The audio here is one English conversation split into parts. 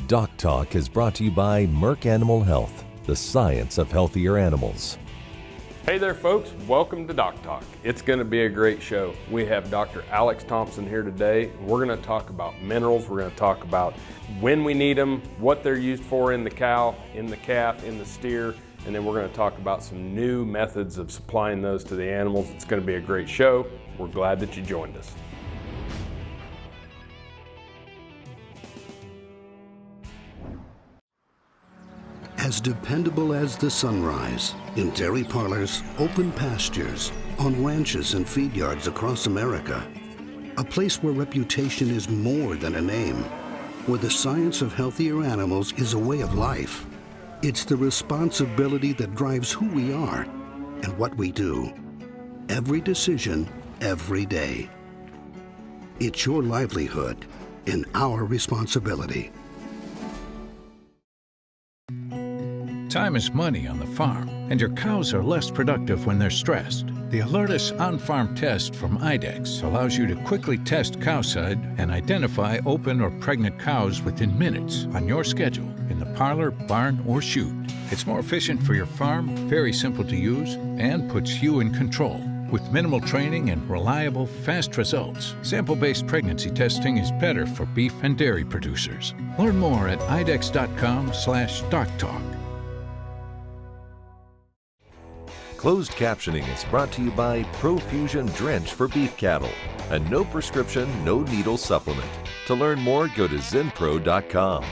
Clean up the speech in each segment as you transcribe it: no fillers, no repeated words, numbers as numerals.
DocTalk is brought to you by Merck Animal Health, the science of healthier animals. Hey there folks, welcome to DocTalk. It's going to be a great show. We have Dr. Alex Thompson here today. We're going to talk about minerals. We're going to talk about when we need them, what they're used for in the cow, in the calf, in the steer, and then we're going to talk about some new methods of supplying those to the animals. It's going to be a great show. We're glad that you joined us. As dependable as the sunrise, in dairy parlors, open pastures, on ranches and feed yards across America. A place where reputation is more than a name, where the science of healthier animals is a way of life. It's the responsibility that drives who we are and what we do. Every decision, every day. It's your livelihood and our responsibility. Time is money on the farm, and your cows are less productive when they're stressed. The Alertus on-farm test from IDEXX allows you to quickly test cowside and identify open or pregnant cows within minutes on your schedule in the parlor, barn, or chute. It's more efficient for your farm, very simple to use, and puts you in control. With minimal training and reliable, fast results, sample-based pregnancy testing is better for beef and dairy producers. Learn more at idexx.com/DocTalk. Closed captioning is brought to you by Profusion Drench for beef cattle, a no prescription, no needle supplement. To learn more, go to zenpro.com.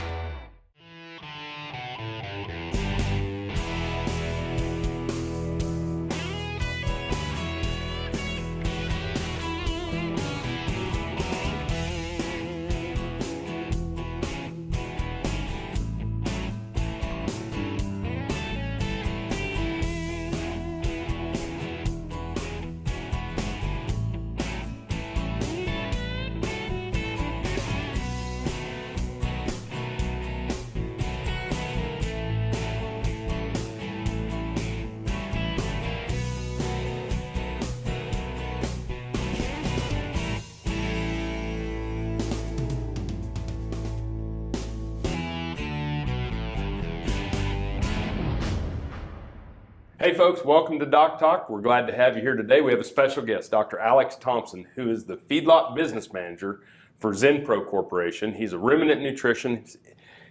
Hey folks, welcome to DocTalk. We're glad to have you here today. We have a special guest, Dr. Alex Thompson, who is the Feedlot Business Manager for Zenpro Corporation. He's a ruminant nutrition.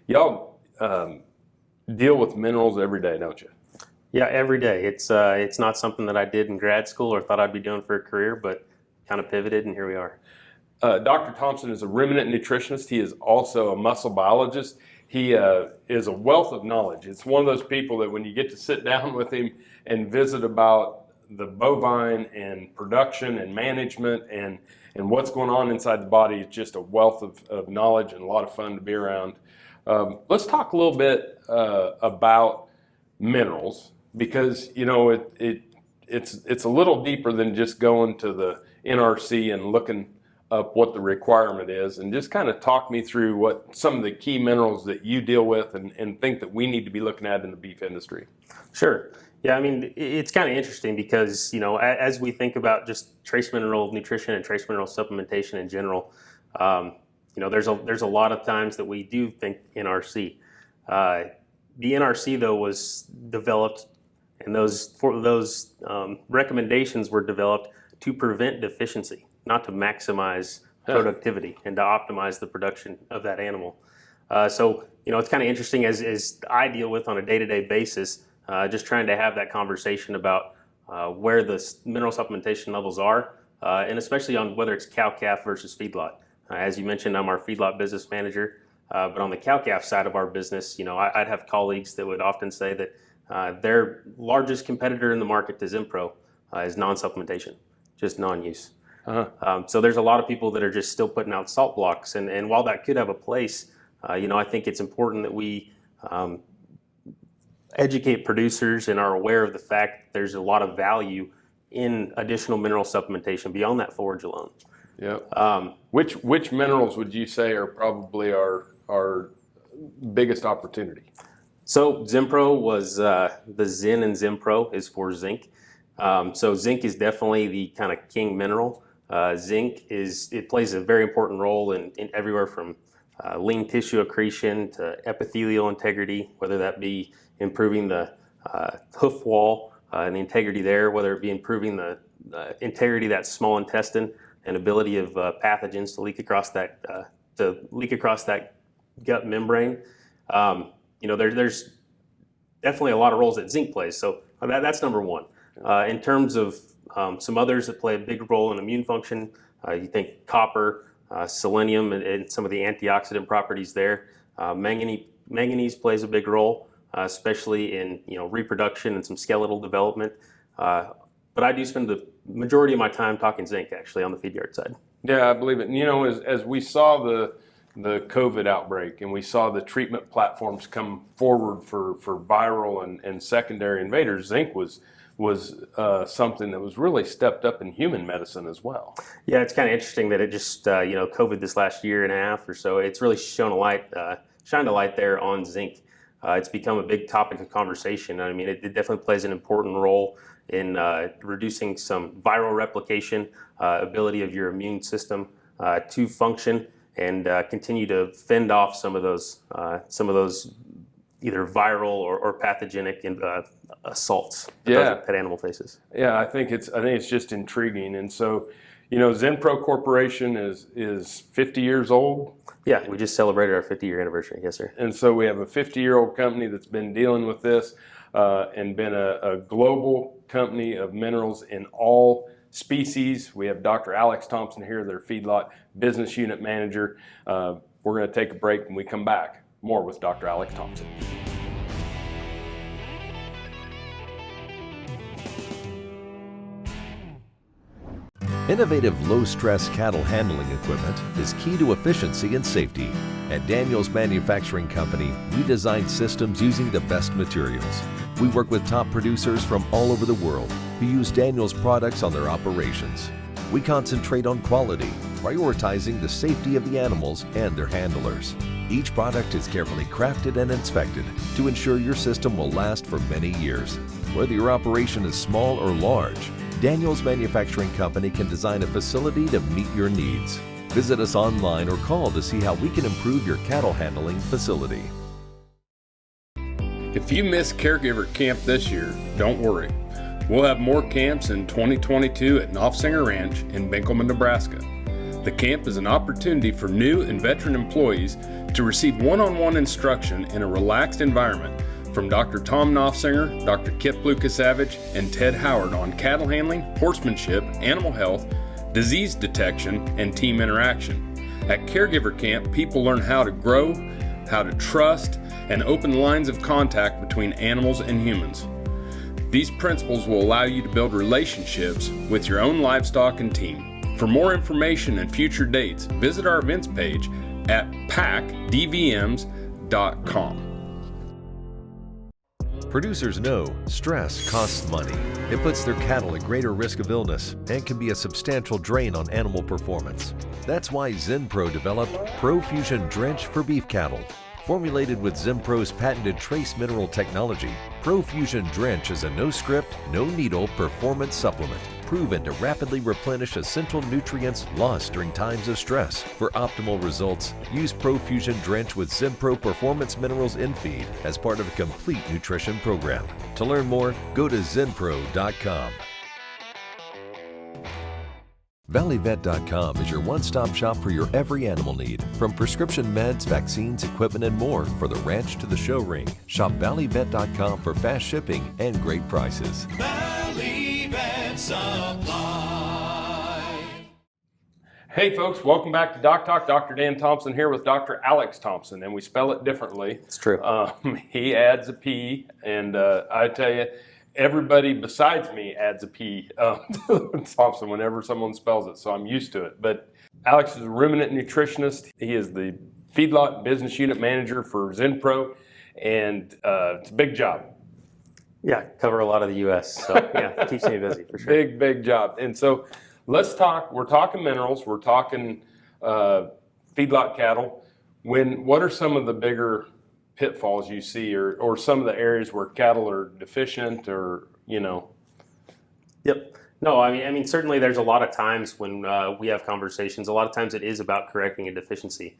Y'all deal with minerals every day, don't you? Yeah, every day. It's not something that I did in grad school or thought I'd be doing for a career, but kind of pivoted and here we are. Dr. Thompson is a ruminant nutritionist. He is also a muscle biologist. He is a wealth of knowledge. It's one of those people that when you get to sit down with him and visit about the bovine and production and management and what's going on inside the body, it's just a wealth of knowledge and a lot of fun to be around. Let's talk a little bit about minerals because, you know, it's a little deeper than just going to the NRC and looking up what the requirement is, and just kind of talk me through what some of the key minerals that you deal with and think that we need to be looking at in the beef industry. Sure. Yeah, I mean, it's kind of interesting because, you know, as we think about just trace mineral nutrition and trace mineral supplementation in general, you know, there's a lot of times that we do think NRC. The NRC, though, was developed, and those recommendations were developed to prevent deficiency, not to maximize productivity and to optimize the production of that animal. So, you know, it's kind of interesting as I deal with on a day-to-day basis, just trying to have that conversation about where the mineral supplementation levels are, and especially on whether it's cow-calf versus feedlot. As you mentioned, I'm our feedlot business manager, but on the cow-calf side of our business, you know, I'd have colleagues that would often say that their largest competitor in the market to Zenpro is non-supplementation, just non-use. So there's a lot of people that are just still putting out salt blocks, and while that could have a place, you know, I think it's important that we educate producers and are aware of the fact that there's a lot of value in additional mineral supplementation beyond that forage alone. Yeah. Which minerals would you say are probably our biggest opportunity? So Zenpro was the Zen and Zenpro is for zinc. So zinc is definitely the kind of king mineral. Zinc plays a very important role in everywhere from lean tissue accretion to epithelial integrity, whether that be improving the hoof wall and the integrity there, whether it be improving the integrity of that small intestine and ability of pathogens to leak across that gut membrane. There's definitely a lot of roles that zinc plays. So that's number one. In terms of some others that play a big role in immune function, you think copper, selenium, and some of the antioxidant properties there. Manganese plays a big role, especially in reproduction and some skeletal development. But I do spend the majority of my time talking zinc, actually, on the feed yard side. Yeah, I believe it. And, as we saw the COVID outbreak and we saw the treatment platforms come forward for viral and secondary invaders, zinc was something that was really stepped up in human medicine as well. Yeah, it's kind of interesting that it just, COVID this last year and a half or so, it's really shined a light there on zinc. It's become a big topic of conversation. I mean, it definitely plays an important role in reducing some viral replication, ability of your immune system to function and continue to fend off some of those either viral or pathogenic assaults that animal faces. Yeah, I think it's just intriguing. And so, Zenpro Corporation is 50 years old. Yeah, we just celebrated our 50-year anniversary. Yes, sir. And so we have a 50-year-old company that's been dealing with this and been a global company of minerals in all species. We have Dr. Alex Thompson here, their feedlot business unit manager. We're going to take a break. When we come back, more with Dr. Alex Thompson. Innovative low-stress cattle handling equipment is key to efficiency and safety. At Daniels Manufacturing Company, we design systems using the best materials. We work with top producers from all over the world who use Daniels products on their operations. We concentrate on quality, prioritizing the safety of the animals and their handlers. Each product is carefully crafted and inspected to ensure your system will last for many years. Whether your operation is small or large, Daniels Manufacturing Company can design a facility to meet your needs. Visit us online or call to see how we can improve your cattle handling facility. If you missed Caregiver Camp this year, don't worry. We'll have more camps in 2022 at Knopfsinger Ranch in Benkelman, Nebraska. The camp is an opportunity for new and veteran employees to receive one-on-one instruction in a relaxed environment from Dr. Tom Knopfsinger, Dr. Kip Lucasavage, and Ted Howard on cattle handling, horsemanship, animal health, disease detection, and team interaction. At Caregiver Camp, people learn how to grow, how to trust, and open lines of contact between animals and humans. These principles will allow you to build relationships with your own livestock and team. For more information and future dates, visit our events page at packdvms.com. Producers know stress costs money. It puts their cattle at greater risk of illness and can be a substantial drain on animal performance. That's why Zenpro developed ProFusion Drench for beef cattle. Formulated with Zenpro's patented trace mineral technology, ProFusion Drench is a no-script, no-needle performance supplement proven to rapidly replenish essential nutrients lost during times of stress. For optimal results, use ProFusion Drench with Zenpro Performance Minerals in feed as part of a complete nutrition program. To learn more, go to zenpro.com. ValleyVet.com is your one-stop shop for your every animal need, from prescription meds, vaccines, equipment, and more for the ranch to the show ring. Shop ValleyVet.com for fast shipping and great prices. Valley Vet Supply. Hey folks, welcome back to DocTalk. Dr. Dan Thompson here with Dr. Alex Thompson, and we spell it differently. It's true. He adds a P, and I tell you, everybody besides me adds a P to Thompson whenever someone spells it, so I'm used to it. But Alex is a ruminant nutritionist. He is the feedlot business unit manager for Zenpro, and it's a big job. Yeah, cover a lot of the U.S., so yeah, keeps me busy for sure. Big job. And so let's talk, we're talking minerals, we're talking feedlot cattle. What are some of the bigger pitfalls you see, or some of the areas where cattle are deficient, or Yep. No, I mean certainly there's a lot of times when we have conversations. A lot of times it is about correcting a deficiency.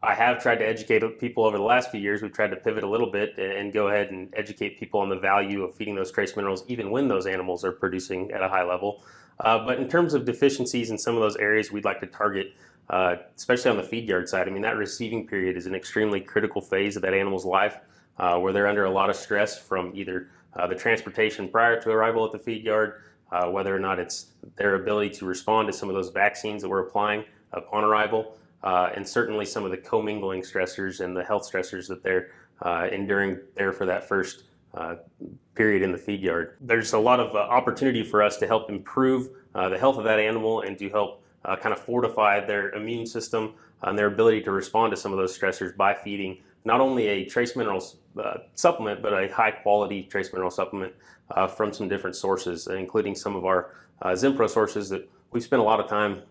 I have tried to educate people over the last few years. We've tried to pivot a little bit and go ahead and educate people on the value of feeding those trace minerals even when those animals are producing at a high level. But in terms of deficiencies in some of those areas we'd like to target, especially on the feed yard side, I mean, that receiving period is an extremely critical phase of that animal's life where they're under a lot of stress from either the transportation prior to arrival at the feed yard, whether or not it's their ability to respond to some of those vaccines that we're applying upon arrival, and certainly some of the commingling stressors and the health stressors that they're enduring there for that first period in the feed yard. There's a lot of opportunity for us to help improve the health of that animal and to help kind of fortify their immune system and their ability to respond to some of those stressors by feeding not only a trace minerals supplement, but a high quality trace mineral supplement from some different sources, including some of our Zimpro sources that we've spent a lot of time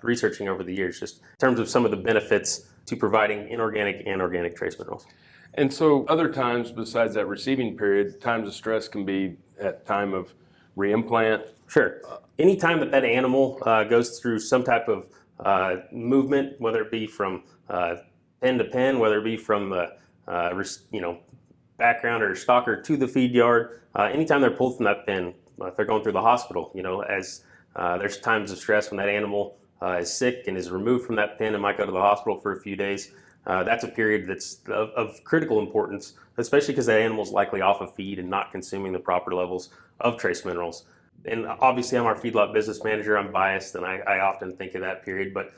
researching over the years, just in terms of some of the benefits to providing inorganic and organic trace minerals. And so other times besides that receiving period, times of stress can be at time of reimplant. Sure. Anytime that animal goes through some type of movement, whether it be from pen to pen, whether it be from background or stalker to the feed yard, anytime they're pulled from that pen, if they're going through the hospital, as there's times of stress when that animal is sick and is removed from that pen and might go to the hospital for a few days. That's a period that's of critical importance, especially because that animal is likely off of feed and not consuming the proper levels of trace minerals. And obviously I'm our feedlot business manager, I'm biased, and I often think of that period, but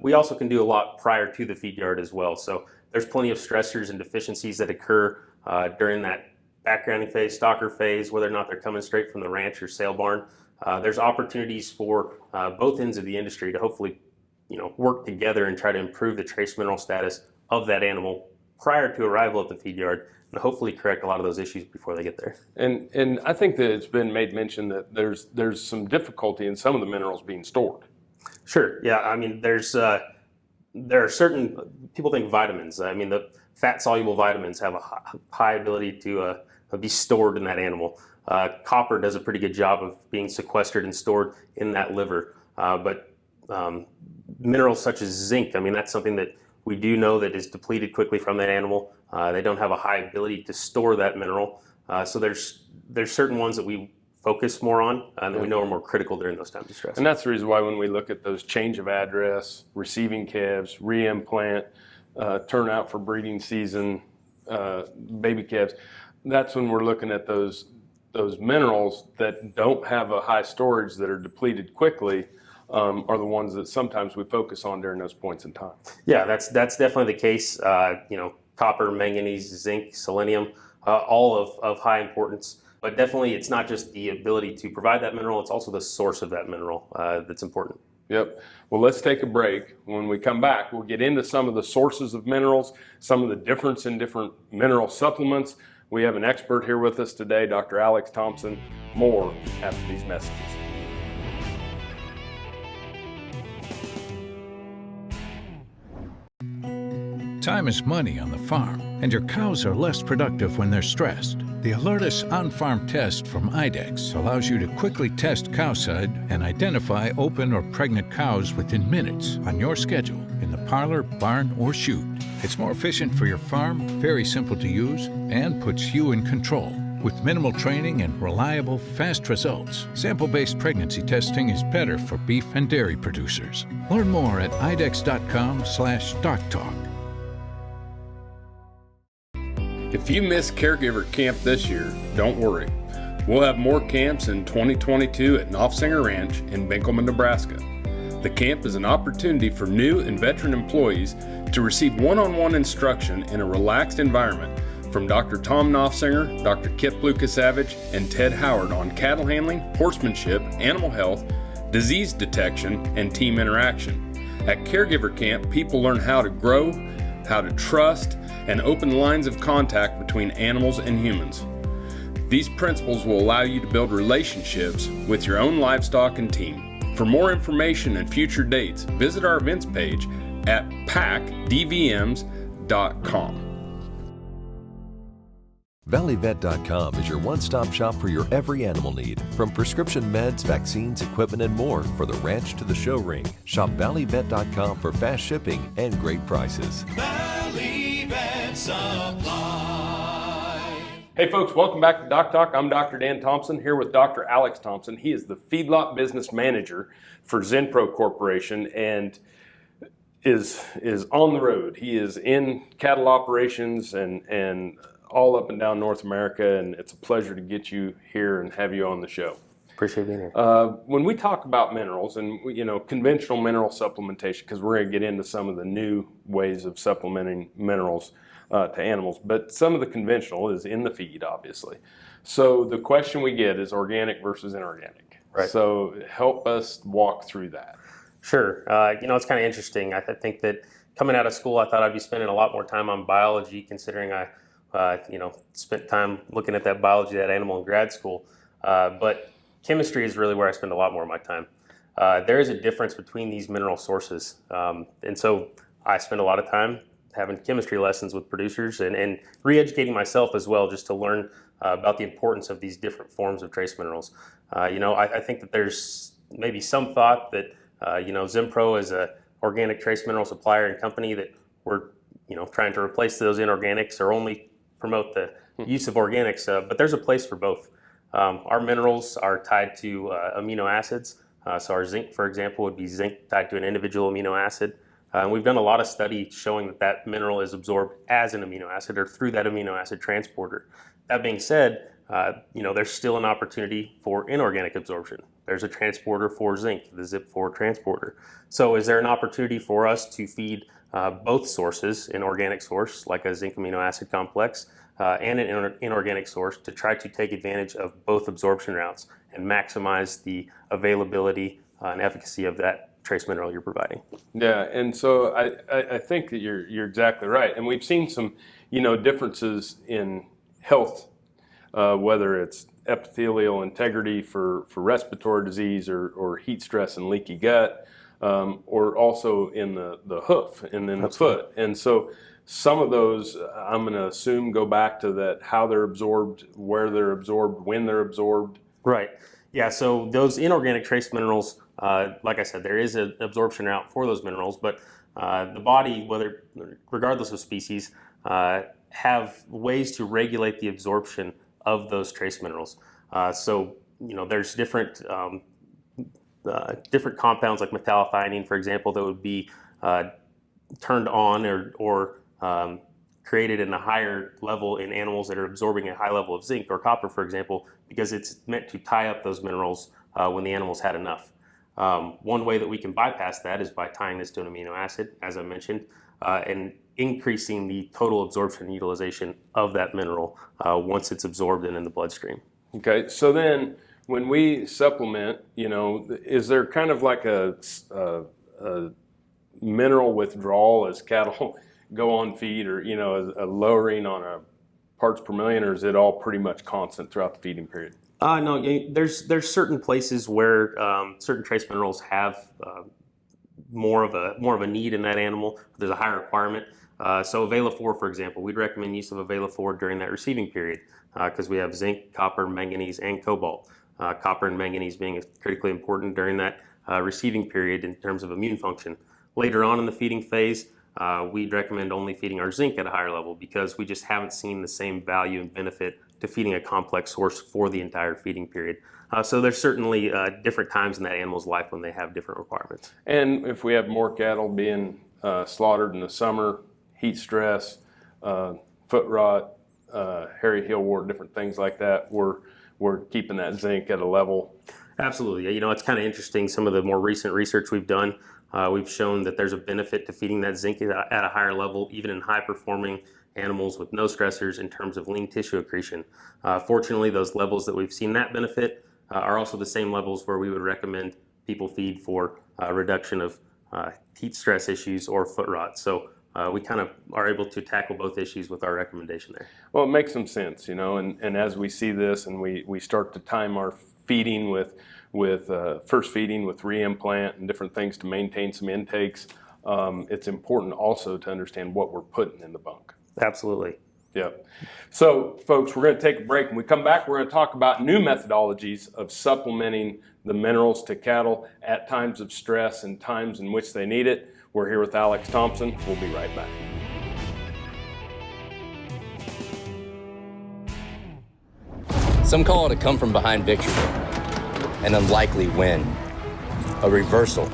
we also can do a lot prior to the feed yard as well. So there's plenty of stressors and deficiencies that occur during that backgrounding phase, stalker phase, whether or not they're coming straight from the ranch or sale barn. There's opportunities for both ends of the industry to hopefully work together and try to improve the trace mineral status of that animal prior to arrival at the feed yard and hopefully correct a lot of those issues before they get there. And I think that it's been made mention that there's some difficulty in some of the minerals being stored. Sure. Yeah. I mean, there are certain people think vitamins. I mean, the fat soluble vitamins have a high ability to be stored in that animal. Copper does a pretty good job of being sequestered and stored in that liver. But minerals such as zinc, I mean, that's something that we do know that is depleted quickly from that animal. They don't have a high ability to store that mineral. So there's certain ones that we focus more on and that we know are more critical during those times of stress. And that's the reason why when we look at those change of address, receiving calves, reimplant, turnout for breeding season, baby calves, that's when we're looking at those minerals that don't have a high storage that are depleted quickly. Are the ones that sometimes we focus on during those points in time. Yeah, that's definitely the case. Copper, manganese, zinc, selenium, all of high importance. But definitely it's not just the ability to provide that mineral, it's also the source of that mineral that's important. Yep. Well, let's take a break. When we come back, we'll get into some of the sources of minerals, some of the difference in different mineral supplements. We have an expert here with us today, Dr. Alex Thompson. More after these messages. Time is money on the farm, and your cows are less productive when they're stressed. The Alertus on-farm test from IDEX allows you to quickly test cowside and identify open or pregnant cows within minutes on your schedule in the parlor, barn, or chute. It's more efficient for your farm, very simple to use, and puts you in control. With minimal training and reliable, fast results, sample-based pregnancy testing is better for beef and dairy producers. Learn more at idex.com/DocTalk. If you missed Caregiver Camp this year, don't worry. We'll have more camps in 2022 at Knopfsinger Ranch in Benkelman, Nebraska. The camp is an opportunity for new and veteran employees to receive one-on-one instruction in a relaxed environment from Dr. Tom Knopfsinger, Dr. Kip Lucasavage, and Ted Howard on cattle handling, horsemanship, animal health, disease detection, and team interaction. At Caregiver Camp, people learn how to grow, how to trust, and open lines of contact between animals and humans. These principles will allow you to build relationships with your own livestock and team. For more information and future dates, visit our events page at packdvms.com. ValleyVet.com is your one-stop shop for your every animal need, from prescription meds, vaccines, equipment, and more for the ranch to the show ring. Shop ValleyVet.com for fast shipping and great prices. Valley Vet Supply. Hey folks, welcome back to DocTalk. I'm Dr. Dan Thompson here with Dr. Alex Thompson. He is the Feedlot Business Manager for Zenpro Corporation and is on the road. He is in cattle operations and all up and down North America, and it's a pleasure to get you here and have you on the show. Appreciate being here. When we talk about minerals and conventional mineral supplementation, because we're going to get into some of the new ways of supplementing minerals to animals, but some of the conventional is in the feed, obviously. So the question we get is organic versus inorganic. Right. So help us walk through that. Sure. It's kind of interesting. I think that coming out of school, I thought I'd be spending a lot more time on biology, considering I spent time looking at that biology, that animal in grad school. But chemistry is really where I spend a lot more of my time. There is a difference between these mineral sources. And so I spend a lot of time having chemistry lessons with producers and re-educating myself as well, just to learn about the importance of these different forms of trace minerals. I think that there's maybe some thought that, Zenpro is a organic trace mineral supplier and company that we're, trying to replace those inorganics or only promote the use of organics, but there's a place for both. Our minerals are tied to amino acids. So our zinc, for example, would be zinc tied to an individual amino acid. We've done a lot of studies showing that mineral is absorbed as an amino acid or through that amino acid transporter. That being said, there's still an opportunity for inorganic absorption. There's a transporter for zinc, the ZIP4 transporter. So is there an opportunity for us to feed both sources, an organic source like a zinc amino acid complex and an inorganic source, to try to take advantage of both absorption routes and maximize the availability and efficacy of that trace mineral you're providing? Yeah, and so I think that you're exactly right. And we've seen some, differences in health, whether it's epithelial integrity for respiratory disease or heat stress and leaky gut, or also in the hoof and then the foot. And so some of those, I'm going to assume, go back to that, how they're absorbed, where they're absorbed, when they're absorbed. Right. Yeah, so those inorganic trace minerals, like I said, there is an absorption route for those minerals, but the body, regardless of species, have ways to regulate the absorption of those trace minerals. There's different compounds like metallothionein, for example, that would be turned on or created in a higher level in animals that are absorbing a high level of zinc or copper, for example, because it's meant to tie up those minerals when the animal's had enough. One way that we can bypass that is by tying this to an amino acid, as I mentioned, and increasing the total absorption and utilization of that mineral once it's absorbed and in the bloodstream. Okay, so then when we supplement, is there kind of like a mineral withdrawal as cattle go on feed, or a lowering on a parts per million, or is it all pretty much constant throughout the feeding period? No, there's certain places where certain trace minerals have more of a need in that animal. There's a higher requirement. So Avela-4, for example, we'd recommend use of Avela-4 during that receiving period because we have zinc, copper, manganese, and cobalt. Copper and manganese being critically important during that receiving period in terms of immune function. Later on in the feeding phase, we'd recommend only feeding our zinc at a higher level because we just haven't seen the same value and benefit to feeding a complex source for the entire feeding period. So there's certainly different times in that animal's life when they have different requirements. And if we have more cattle being slaughtered in the summer, heat stress, foot rot, hairy heel wart, different things like that, we're keeping that zinc at a level. Absolutely. It's kind of interesting. Some of the more recent research we've done, we've shown that there's a benefit to feeding that zinc at a higher level, even in high-performing animals with no stressors in terms of lean tissue accretion. Fortunately, those levels that we've seen that benefit are also the same levels where we would recommend people feed for reduction of heat stress issues or foot rot. So we kind of are able to tackle both issues with our recommendation there. Well, it makes some sense, and as we see this and we start to time our feeding with first feeding with reimplant and different things to maintain some intakes, it's important also to understand what we're putting in the bunk. Absolutely. Yep. So, folks, we're going to take a break. When we come back, we're going to talk about new methodologies of supplementing the minerals to cattle at times of stress and times in which they need it. We're here with Alex Thompson. We'll be right back. Some call it a come-from-behind victory, an unlikely win, a reversal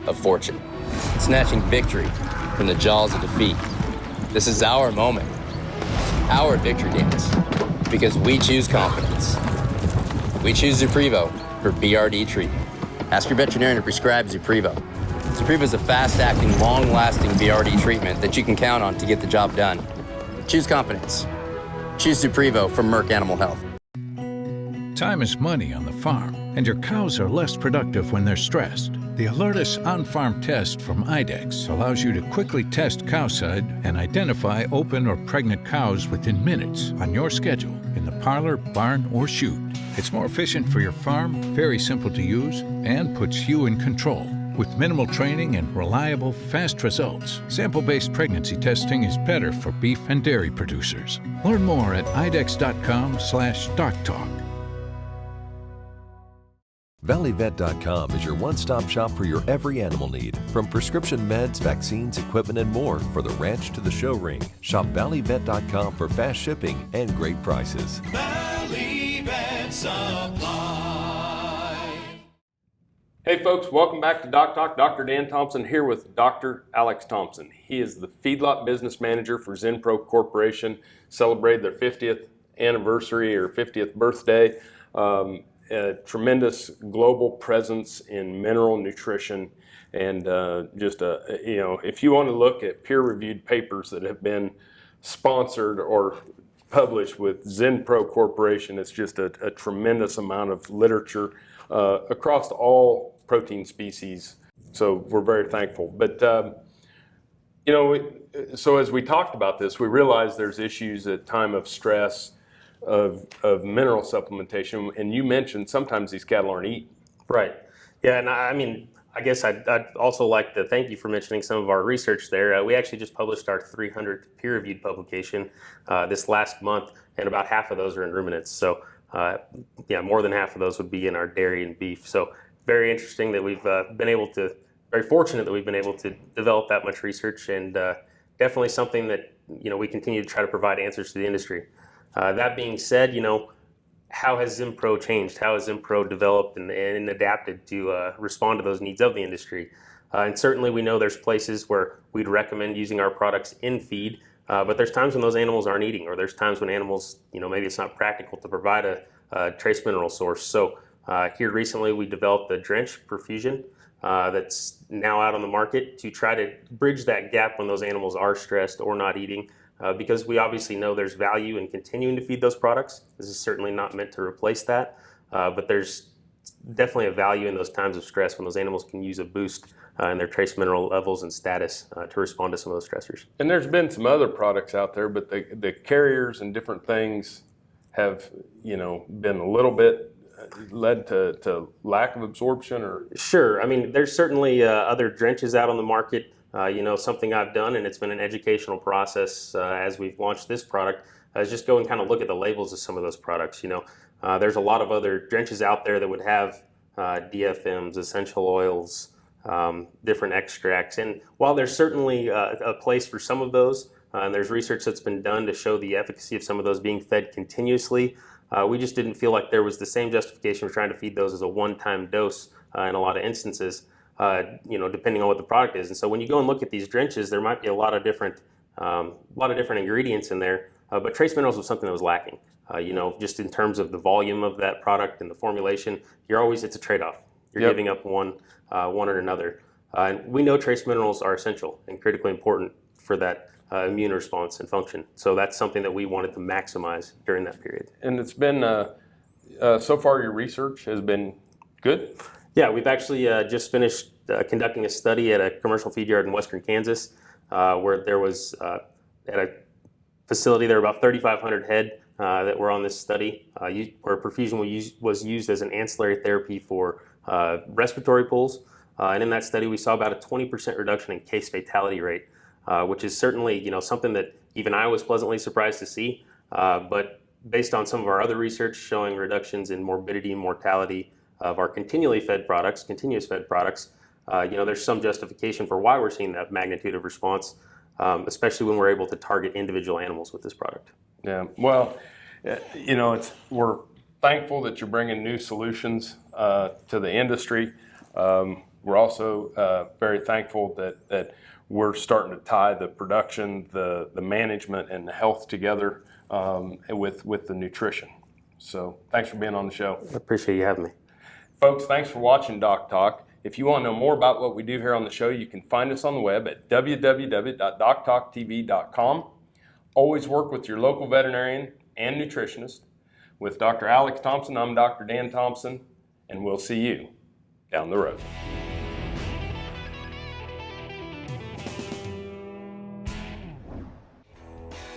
of fortune, snatching victory from the jaws of defeat. This is our moment, our victory dance, because we choose confidence. We choose Zuprevo for BRD treatment. Ask your veterinarian to prescribe Zuprevo. Zuprevo is a fast-acting, long-lasting BRD treatment that you can count on to get the job done. Choose confidence. Choose Zuprevo from Merck Animal Health. Time is money on the farm, and your cows are less productive when they're stressed. The Alertus on-farm test from IDEX allows you to quickly test cowside and identify open or pregnant cows within minutes on your schedule in the parlor, barn, or chute. It's more efficient for your farm, very simple to use, and puts you in control. With minimal training and reliable, fast results, sample-based pregnancy testing is better for beef and dairy producers. Learn more at idex.com/DocTalk. ValleyVet.com is your one-stop shop for your every animal need, from prescription meds, vaccines, equipment, and more for the ranch to the show ring. Shop ValleyVet.com for fast shipping and great prices. Valley Vet Supply. Hey folks, welcome back to DocTalk. Dr. Dan Thompson here with Dr. Alex Thompson. He is the Feedlot Business Manager for Zenpro Corporation. Celebrated their 50th anniversary or 50th birthday. A tremendous global presence in mineral nutrition, and if you want to look at peer-reviewed papers that have been sponsored or published with Zenpro Corporation, it's just a tremendous amount of literature across all protein species. So we're very thankful. But so as we talked about this, we realized there's issues at time of stress of mineral supplementation, and you mentioned sometimes these cattle aren't eating. Right. Yeah, and I guess I'd also like to thank you for mentioning some of our research there. We actually just published our 300th peer-reviewed publication this last month, and about half of those are in ruminants. So, more than half of those would be in our dairy and beef. So, very interesting that we've very fortunate that we've been able to develop that much research, and definitely something that we continue to try to provide answers to the industry. That being said, how has Zenpro changed? How has Zenpro developed and adapted to respond to those needs of the industry? And certainly we know there's places where we'd recommend using our products in feed, but there's times when those animals aren't eating, or there's times when animals, maybe it's not practical to provide a trace mineral source. So here recently we developed the drench perfusion that's now out on the market to try to bridge that gap when those animals are stressed or not eating. Because we obviously know there's value in continuing to feed those products. This is certainly not meant to replace that, but there's definitely a value in those times of stress when those animals can use a boost in their trace mineral levels and status to respond to some of those stressors. And there's been some other products out there, but the carriers and different things have, been a little bit led to lack of absorption, or? Sure. There's certainly other drenches out on the market. Something I've done, and it's been an educational process as we've launched this product, is just go and kind of look at the labels of some of those products. There's a lot of other drenches out there that would have DFMs, essential oils, different extracts. And while there's certainly a place for some of those, and there's research that's been done to show the efficacy of some of those being fed continuously, we just didn't feel like there was the same justification for trying to feed those as a one-time dose in a lot of instances. Depending on what the product is. And so when you go and look at these drenches, there might be a lot of different ingredients in there, but trace minerals was something that was lacking. Just in terms of the volume of that product and the formulation, it's a trade-off. You're giving up one or another. And we know trace minerals are essential and critically important for that immune response and function. So that's something that we wanted to maximize during that period. And it's been, so far your research has been good? Yeah, we've actually just finished conducting a study at a commercial feed yard in western Kansas, where there was, at a facility, there were about 3,500 head that were on this study, where perfusion was used as an ancillary therapy for respiratory pools. And in that study, we saw about a 20% reduction in case fatality rate. which is certainly something that even I was pleasantly surprised to see. But based on some of our other research showing reductions in morbidity and mortality of our continuous fed products, there's some justification for why we're seeing that magnitude of response, especially when we're able to target individual animals with this product. Yeah, well, we're thankful that you're bringing new solutions to the industry. We're also very thankful that we're starting to tie the production, the management, and the health together with the nutrition. So thanks for being on the show. I appreciate you having me. Folks, thanks for watching DocTalk. If you want to know more about what we do here on the show, you can find us on the web at www.doctalktv.com. Always work with your local veterinarian and nutritionist. With Dr. Alex Thompson, I'm Dr. Dan Thompson, and we'll see you down the road.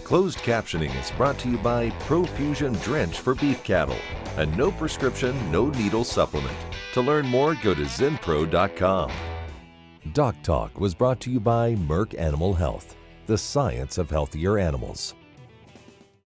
Closed captioning is brought to you by Profusion Drench for beef cattle, a no prescription, no needle supplement. To learn more, go to zenpro.com. DocTalk was brought to you by Merck Animal Health, the science of healthier animals.